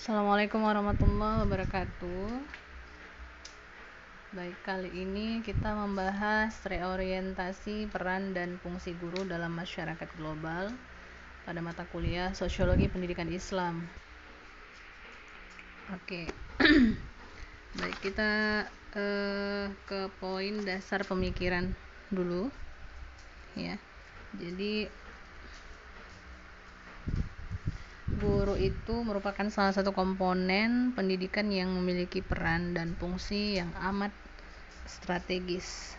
Assalamualaikum warahmatullahi wabarakatuh. Baik, kali ini kita membahas reorientasi peran dan fungsi guru dalam masyarakat global pada mata kuliah Sosiologi Pendidikan Islam. Oke. Baik, kita ke poin dasar pemikiran dulu ya. Jadi guru itu merupakan salah satu komponen pendidikan yang memiliki peran dan fungsi yang amat strategis.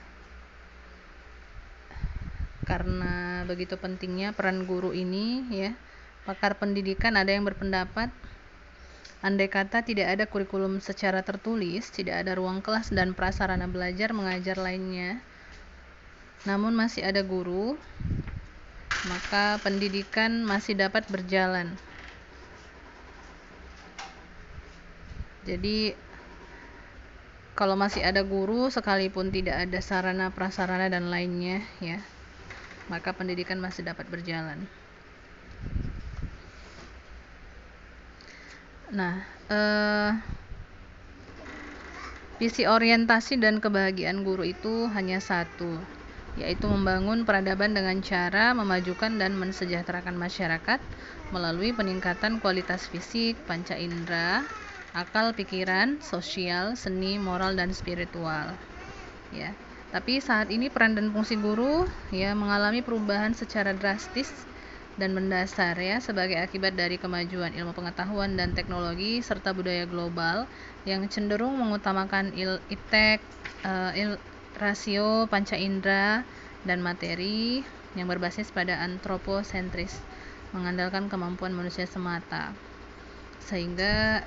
Karena begitu pentingnya peran guru ini ya, pakar pendidikan ada yang berpendapat andai kata tidak ada kurikulum secara tertulis, tidak ada ruang kelas dan prasarana belajar mengajar lainnya, namun masih ada guru, maka pendidikan masih dapat berjalan. Jadi kalau masih ada guru sekalipun tidak ada sarana prasarana dan lainnya ya, maka pendidikan masih dapat berjalan. Nah, visi orientasi dan kebahagiaan guru itu hanya satu, yaitu membangun peradaban dengan cara memajukan dan mensejahterakan masyarakat melalui peningkatan kualitas fisik, panca indera, akal, pikiran, sosial, seni, moral, dan spiritual. Ya. Tapi saat ini peran dan fungsi guru ya mengalami perubahan secara drastis dan mendasar ya sebagai akibat dari kemajuan ilmu pengetahuan dan teknologi serta budaya global yang cenderung mengutamakan rasio panca indera dan materi yang berbasis pada antroposentris, mengandalkan kemampuan manusia semata, sehingga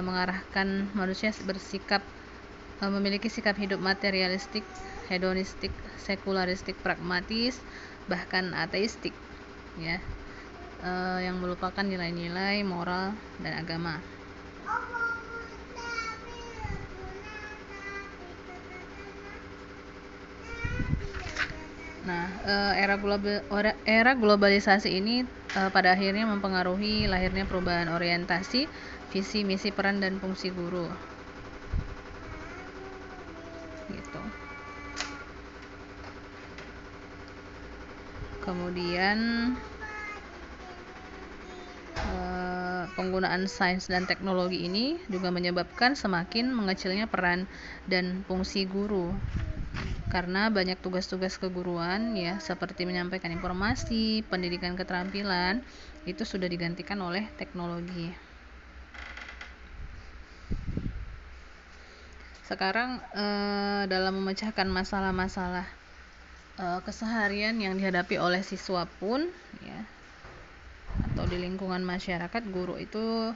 mengarahkan manusia bersikap memiliki sikap hidup materialistik, hedonistik, sekularistik, pragmatis, bahkan ateistik ya, yang melupakan nilai-nilai moral dan agama. Nah, era globalisasi ini pada akhirnya mempengaruhi lahirnya perubahan orientasi, visi, misi, peran, dan fungsi guru. Gitu. Kemudian penggunaan sains dan teknologi ini juga menyebabkan semakin mengecilnya peran dan fungsi guru. Karena banyak tugas-tugas keguruan ya, seperti menyampaikan informasi, pendidikan keterampilan, itu sudah digantikan oleh teknologi. Sekarang dalam memecahkan masalah-masalah keseharian yang dihadapi oleh siswa pun ya, atau di lingkungan masyarakat, guru itu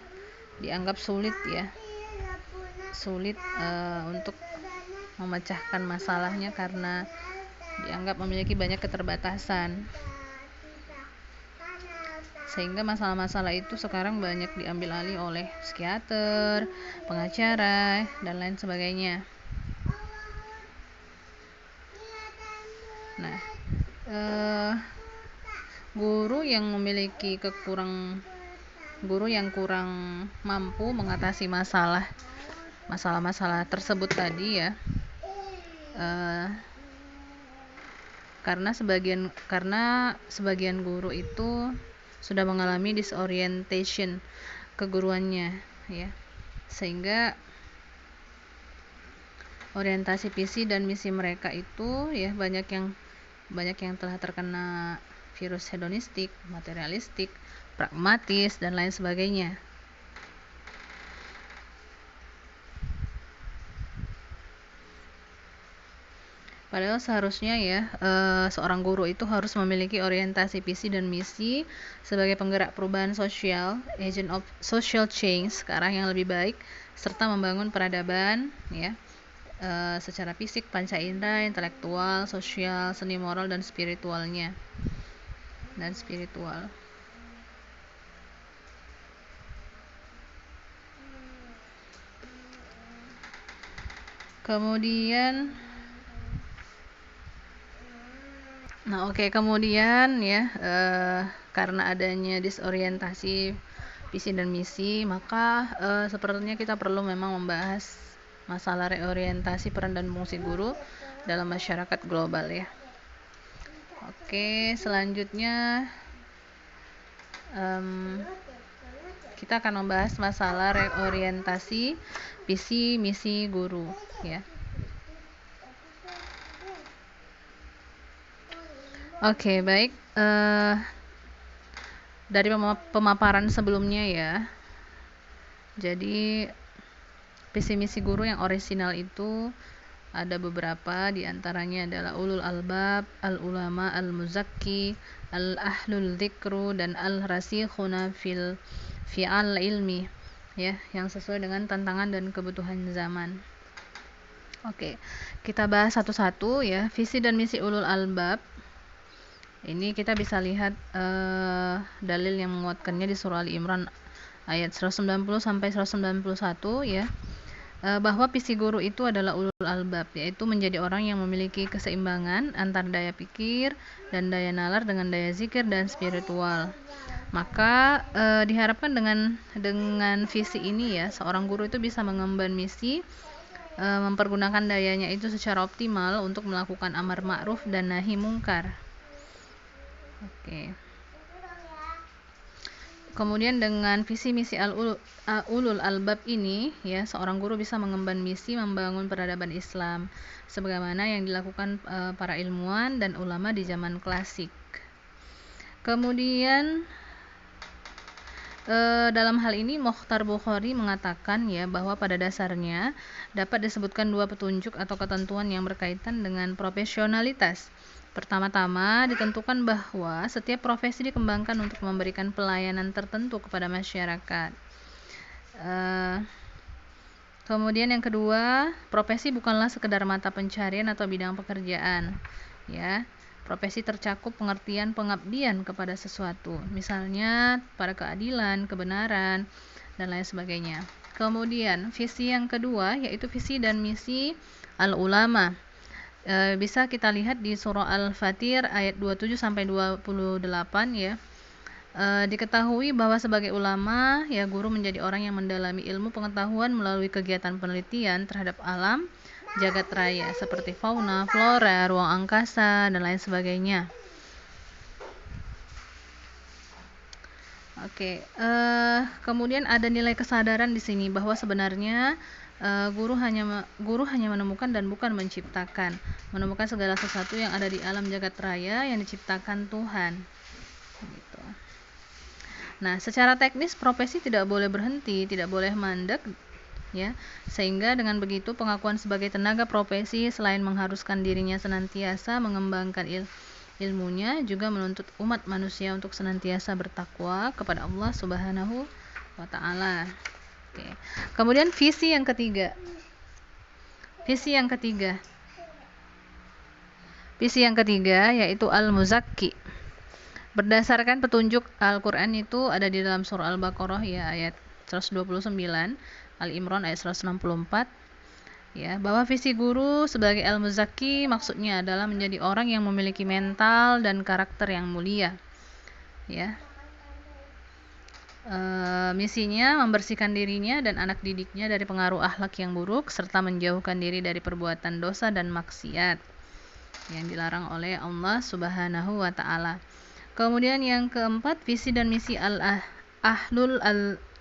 dianggap sulit ya, sulit untuk memecahkan masalahnya karena dianggap memiliki banyak keterbatasan, sehingga masalah-masalah itu sekarang banyak diambil alih oleh psikiater, pengacara, dan lain sebagainya. Nah, guru yang kurang mampu mengatasi masalah-masalah tersebut tadi ya, karena sebagian guru itu sudah mengalami disorientation keguruannya ya, sehingga orientasi visi dan misi mereka itu ya banyak yang telah terkena virus hedonistik, materialistik, pragmatis, dan lain sebagainya. Padahal seharusnya ya seorang guru itu harus memiliki orientasi visi dan misi sebagai penggerak perubahan sosial, agent of social change ke arah yang lebih baik, serta membangun peradaban ya secara fisik, panca indera, intelektual, sosial, seni, moral, dan spiritual. Kemudian kemudian ya karena adanya disorientasi visi dan misi, maka sepertinya kita perlu memang membahas masalah reorientasi peran dan fungsi guru dalam masyarakat global ya. Oke, selanjutnya kita akan membahas masalah reorientasi visi misi guru ya. Oke, baik. Dari pemaparan sebelumnya ya. Jadi visi misi guru yang orisinal itu ada beberapa, diantaranya adalah ulul albab, al ulama, al muzakki, al ahlul dzikru, dan al rasikhuna fi'al ilmi ya, yang sesuai dengan tantangan dan kebutuhan zaman. Oke, kita bahas satu-satu ya. Visi dan misi ulul albab ini kita bisa lihat dalil yang menguatkannya di surah Ali Imran ayat 190 sampai 191 ya. Bahwa visi guru itu adalah ulul albab, yaitu menjadi orang yang memiliki keseimbangan antara daya pikir dan daya nalar dengan daya zikir dan spiritual. Maka diharapkan dengan visi ini ya, seorang guru itu bisa mengemban misi, mempergunakan dayanya itu secara optimal untuk melakukan amar ma'ruf dan nahi mungkar. Oke. Kemudian dengan visi misi ulul albab ini ya, seorang guru bisa mengemban misi membangun peradaban Islam sebagaimana yang dilakukan para ilmuwan dan ulama di zaman klasik. Kemudian dalam hal ini Mokhtar Bukhari mengatakan ya, bahwa pada dasarnya dapat disebutkan dua petunjuk atau ketentuan yang berkaitan dengan profesionalitas. Pertama-tama ditentukan bahwa setiap profesi dikembangkan untuk memberikan pelayanan tertentu kepada masyarakat. Kemudian yang kedua, profesi bukanlah sekedar mata pencarian atau bidang pekerjaan. Ya, profesi tercakup pengertian pengabdian kepada sesuatu, misalnya pada keadilan, kebenaran, dan lain sebagainya. Kemudian visi yang kedua yaitu visi dan misi al-ulama. Bisa kita lihat di surah Al-Fatir ayat 27 sampai 28 ya. Diketahui bahwa sebagai ulama ya, guru menjadi orang yang mendalami ilmu pengetahuan melalui kegiatan penelitian terhadap alam jagat raya seperti fauna, flora, ruang angkasa, dan lain sebagainya. Oke, kemudian ada nilai kesadaran di sini bahwa sebenarnya guru hanya menemukan dan bukan menciptakan, menemukan segala sesuatu yang ada di alam jagat raya yang diciptakan Tuhan. Gitu. Nah, secara teknis profesi tidak boleh berhenti, tidak boleh mandek, ya. Sehingga dengan begitu pengakuan sebagai tenaga profesi selain mengharuskan dirinya senantiasa mengembangkan ilmunya, juga menuntut umat manusia untuk senantiasa bertakwa kepada Allah Subhanahu wa Ta'ala. Oke. Kemudian visi yang ketiga. Visi yang ketiga yaitu al-muzakki. Berdasarkan petunjuk Al-Qur'an itu ada di dalam surah Al-Baqarah ya, ayat 129, Al-Imran ayat 164. Ya, bahwa visi guru sebagai al-muzakki maksudnya adalah menjadi orang yang memiliki mental dan karakter yang mulia. Ya. Misinya membersihkan dirinya dan anak didiknya dari pengaruh akhlak yang buruk serta menjauhkan diri dari perbuatan dosa dan maksiat yang dilarang oleh Allah Subhanahu wa Ta'ala. Kemudian yang keempat, visi dan misi al-ahlul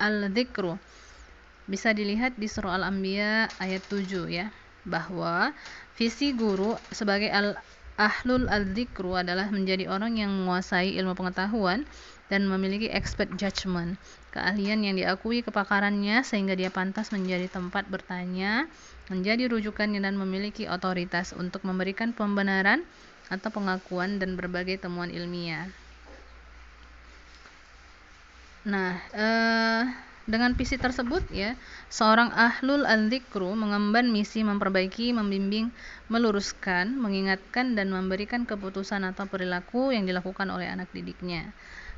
al-dzikru. Bisa dilihat di surah Al-Anbiya ayat 7 ya, bahwa visi guru sebagai al-ahlul al-dzikru adalah menjadi orang yang menguasai ilmu pengetahuan dan memiliki expert judgment, keahlian yang diakui kepakarannya sehingga dia pantas menjadi tempat bertanya, menjadi rujukan dan memiliki otoritas untuk memberikan pembenaran atau pengakuan dan berbagai temuan ilmiah. Nah, dengan visi tersebut ya, seorang ahlul al-dzikru mengemban misi memperbaiki, membimbing, meluruskan, mengingatkan dan memberikan keputusan atau perilaku yang dilakukan oleh anak didiknya.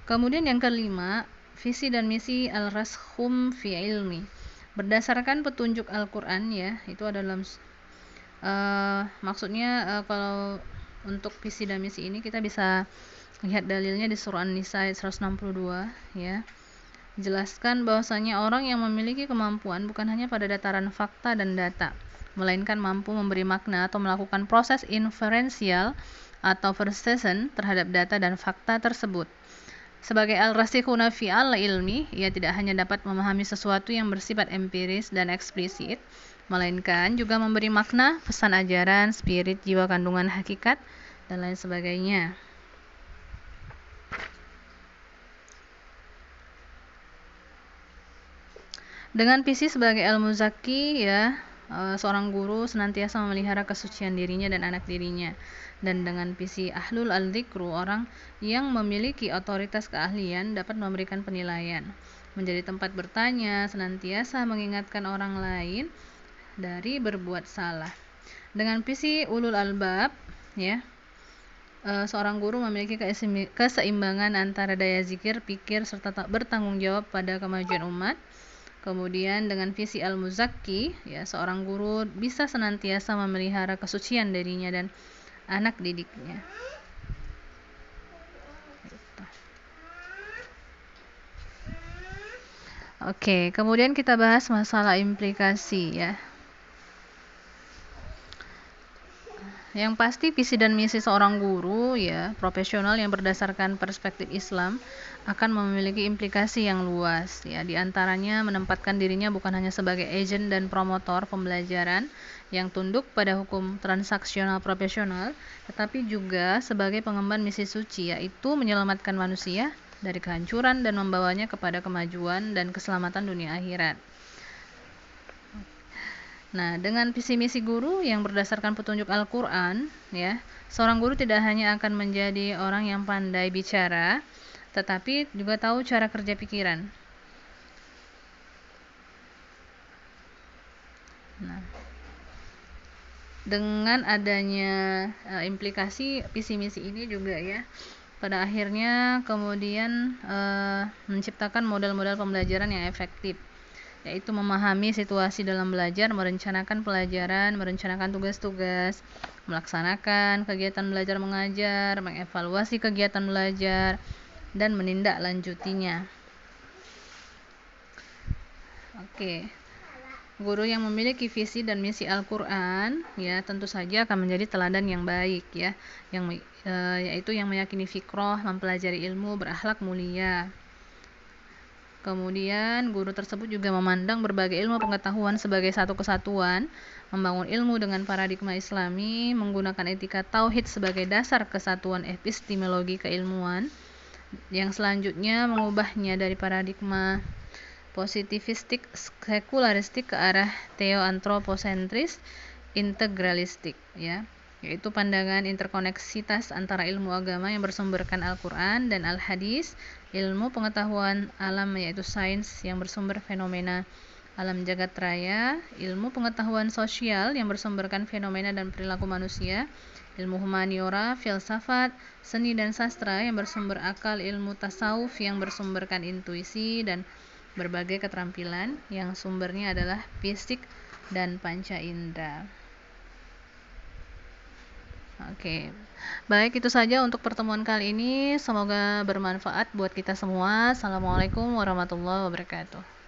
Kemudian yang kelima, visi dan misi al-raskhum fi ilmi. Berdasarkan petunjuk Al-Qur'an ya, itu adalah maksudnya kalau untuk visi dan misi ini kita bisa lihat dalilnya di surah An-Nisa ayat 162 ya. Jelaskan bahwasanya orang yang memiliki kemampuan bukan hanya pada dataran fakta dan data, melainkan mampu memberi makna atau melakukan proses inferensial atau precision terhadap data dan fakta tersebut. Sebagai al-rasikhuna fi al-ilmi, ia tidak hanya dapat memahami sesuatu yang bersifat empiris dan eksplisit, melainkan juga memberi makna, pesan ajaran, spirit, jiwa kandungan hakikat, dan lain sebagainya. Dengan visi sebagai al-muzaki, ya, seorang guru senantiasa memelihara kesucian dirinya dan anak dirinya. Dan dengan visi ahlul al-dzikru, orang yang memiliki otoritas keahlian dapat memberikan penilaian, menjadi tempat bertanya, senantiasa mengingatkan orang lain dari berbuat salah. Dengan visi ulul albab, ya, seorang guru memiliki keseimbangan antara daya zikir, pikir, serta bertanggung jawab pada kemajuan umat. Kemudian dengan visi al-muzakki, ya, seorang guru bisa senantiasa memelihara kesucian dirinya dan anak didiknya. Oke, kemudian kita bahas masalah implikasi, ya. Yang pasti visi dan misi seorang guru, ya, profesional yang berdasarkan perspektif Islam akan memiliki implikasi yang luas, ya. Di antaranya menempatkan dirinya bukan hanya sebagai agen dan promotor pembelajaran yang tunduk pada hukum transaksional profesional, tetapi juga sebagai pengemban misi suci, yaitu menyelamatkan manusia dari kehancuran dan membawanya kepada kemajuan dan keselamatan dunia akhirat. Nah, dengan visi misi guru yang berdasarkan petunjuk Al-Quran, ya, seorang guru tidak hanya akan menjadi orang yang pandai bicara, tetapi juga tahu cara kerja pikiran. Nah, dengan adanya implikasi visi misi ini juga, ya, pada akhirnya kemudian menciptakan model-model pembelajaran yang efektif, yaitu memahami situasi dalam belajar, merencanakan pelajaran, merencanakan tugas-tugas, melaksanakan kegiatan belajar mengajar, mengevaluasi kegiatan belajar, dan menindaklanjutinya. Oke. Guru yang memiliki visi dan misi Al-Quran, ya, tentu saja akan menjadi teladan yang baik, ya, yaitu yang meyakini fikrah, mempelajari ilmu, berakhlak mulia. Kemudian guru tersebut juga memandang berbagai ilmu pengetahuan sebagai satu kesatuan, membangun ilmu dengan paradigma Islami, menggunakan etika tauhid sebagai dasar kesatuan epistemologi keilmuan, yang selanjutnya mengubahnya dari paradigma positivistik sekularistik ke arah teoantroposentris integralistik, ya, yaitu pandangan interkoneksitas antara ilmu agama yang bersumberkan Al-Quran dan Al-Hadis, ilmu pengetahuan alam yaitu sains yang bersumber fenomena alam jagat raya, ilmu pengetahuan sosial yang bersumberkan fenomena dan perilaku manusia, ilmu humaniora, filsafat, seni dan sastra yang bersumber akal, ilmu tasawuf yang bersumberkan intuisi dan berbagai keterampilan yang sumbernya adalah fisik dan panca indera. Oke, baik, itu saja untuk pertemuan kali ini. Semoga bermanfaat buat kita semua. Assalamualaikum warahmatullahi wabarakatuh.